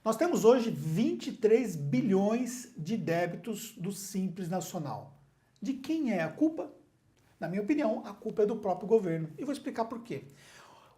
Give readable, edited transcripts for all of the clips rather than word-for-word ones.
Nós temos hoje 23 bilhões de débitos do Simples Nacional. De quem é a culpa? Na minha opinião, a culpa é do próprio governo. E vou explicar por quê.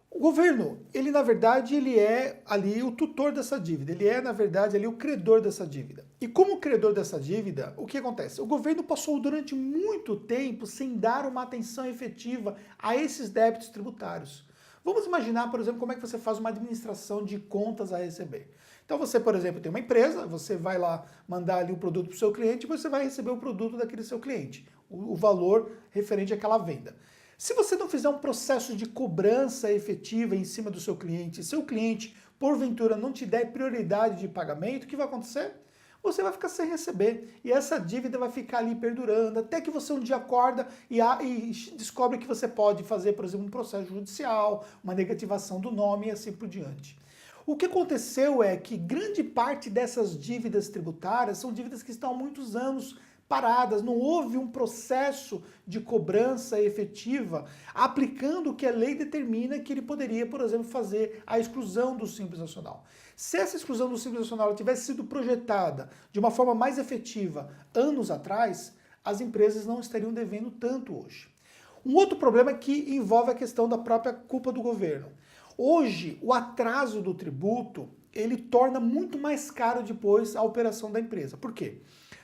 O governo, ele na verdade, ele é ali o tutor dessa dívida, ele é na verdade ali o credor dessa dívida. E como credor dessa dívida, o que acontece? O governo passou durante muito tempo sem dar uma atenção efetiva a esses débitos tributários. Vamos imaginar, por exemplo, como é que você faz uma administração de contas a receber. Então você, por exemplo, tem uma empresa, você vai lá mandar ali o produto para o seu cliente e você vai receber o produto daquele seu cliente, o valor referente àquela venda. Se você não fizer um processo de cobrança efetiva em cima do seu cliente, porventura não te der prioridade de pagamento, o que vai acontecer? Você vai ficar sem receber e essa dívida vai ficar ali perdurando, até que você um dia acorda e descobre que você pode fazer, por exemplo, um processo judicial, uma negativação do nome e assim por diante. O que aconteceu é que grande parte dessas dívidas tributárias são dívidas que estão há muitos anos paradas, não houve um processo de cobrança efetiva aplicando o que a lei determina que ele poderia, por exemplo, fazer a exclusão do Simples Nacional. Se essa exclusão do Simples Nacional tivesse sido projetada de uma forma mais efetiva anos atrás, as empresas não estariam devendo tanto hoje. Um outro problema é que envolve a questão da própria culpa do governo. Hoje, o atraso do tributo, ele torna muito mais caro depois a operação da empresa. Por quê?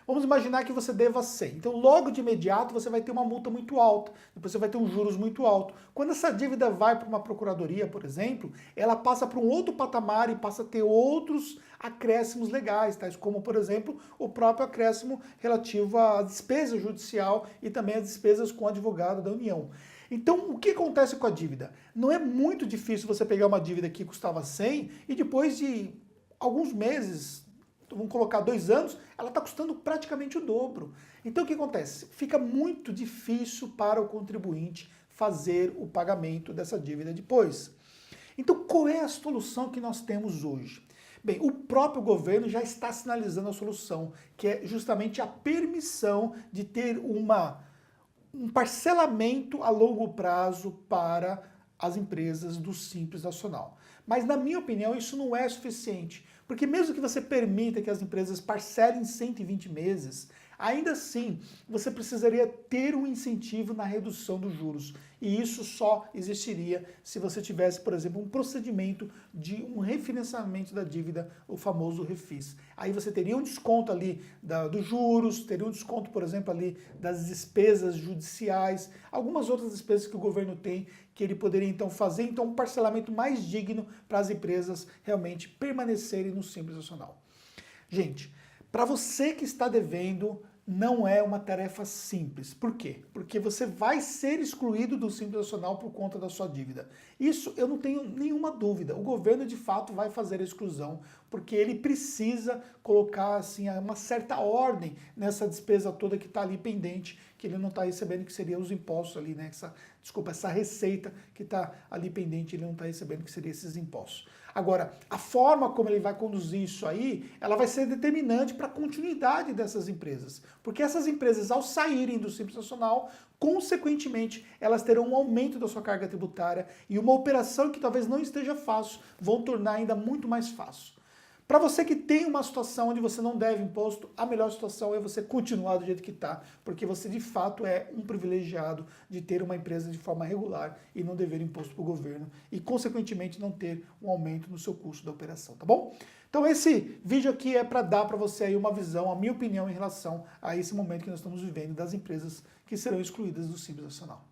Vamos imaginar que você deva 100. Então, logo de imediato, você vai ter uma multa muito alta. Depois você vai ter um juros muito alto. Quando essa dívida vai para uma procuradoria, por exemplo, ela passa para um outro patamar e passa a ter outros acréscimos legais, tais como, por exemplo, o próprio acréscimo relativo à despesa judicial e também às despesas com o advogado da União. Então, o que acontece com a dívida? Não é muito difícil você pegar uma dívida que custava 100 e depois de alguns meses, vamos colocar 2 anos, ela está custando praticamente o dobro. Então o que acontece? Fica muito difícil para o contribuinte fazer o pagamento dessa dívida depois. Então qual é a solução que nós temos hoje? Bem, o próprio governo já está sinalizando a solução, que é justamente a permissão de ter um parcelamento a longo prazo para as empresas do Simples Nacional. Mas na minha opinião isso não é suficiente, porque mesmo que você permita que as empresas parcelem 120 meses, ainda assim você precisaria ter um incentivo na redução dos juros. E isso só existiria se você tivesse, por exemplo, um procedimento de um refinanciamento da dívida, o famoso refis. Aí você teria um desconto ali dos juros, teria um desconto, por exemplo, ali das despesas judiciais, algumas outras despesas que o governo tem, que ele poderia então fazer então um parcelamento mais digno para as empresas realmente permanecerem no Simples Nacional. Gente, para você que está devendo, não é uma tarefa simples. Por quê? Porque você vai ser excluído do Simples Nacional por conta da sua dívida. Isso eu não tenho nenhuma dúvida. O governo de fato vai fazer a exclusão, porque ele precisa colocar assim uma certa ordem nessa despesa toda que está ali pendente, que ele não está recebendo, que seria os impostos ali, né? Essa receita que está ali pendente, ele não está recebendo, que seria esses impostos. Agora, a forma como ele vai conduzir isso aí, ela vai ser determinante para a continuidade dessas empresas. Porque essas empresas, ao saírem do Simples Nacional, consequentemente, elas terão um aumento da sua carga tributária e uma operação que talvez não esteja fácil, vão tornar ainda muito mais fácil. Para você que tem uma situação onde você não deve imposto, a melhor situação é você continuar do jeito que está, porque você de fato é um privilegiado de ter uma empresa de forma regular e não dever imposto para o governo e, consequentemente, não ter um aumento no seu custo da operação, tá bom? Então esse vídeo aqui é para dar para você aí uma visão, a minha opinião em relação a esse momento que nós estamos vivendo das empresas que serão excluídas do Simples Nacional.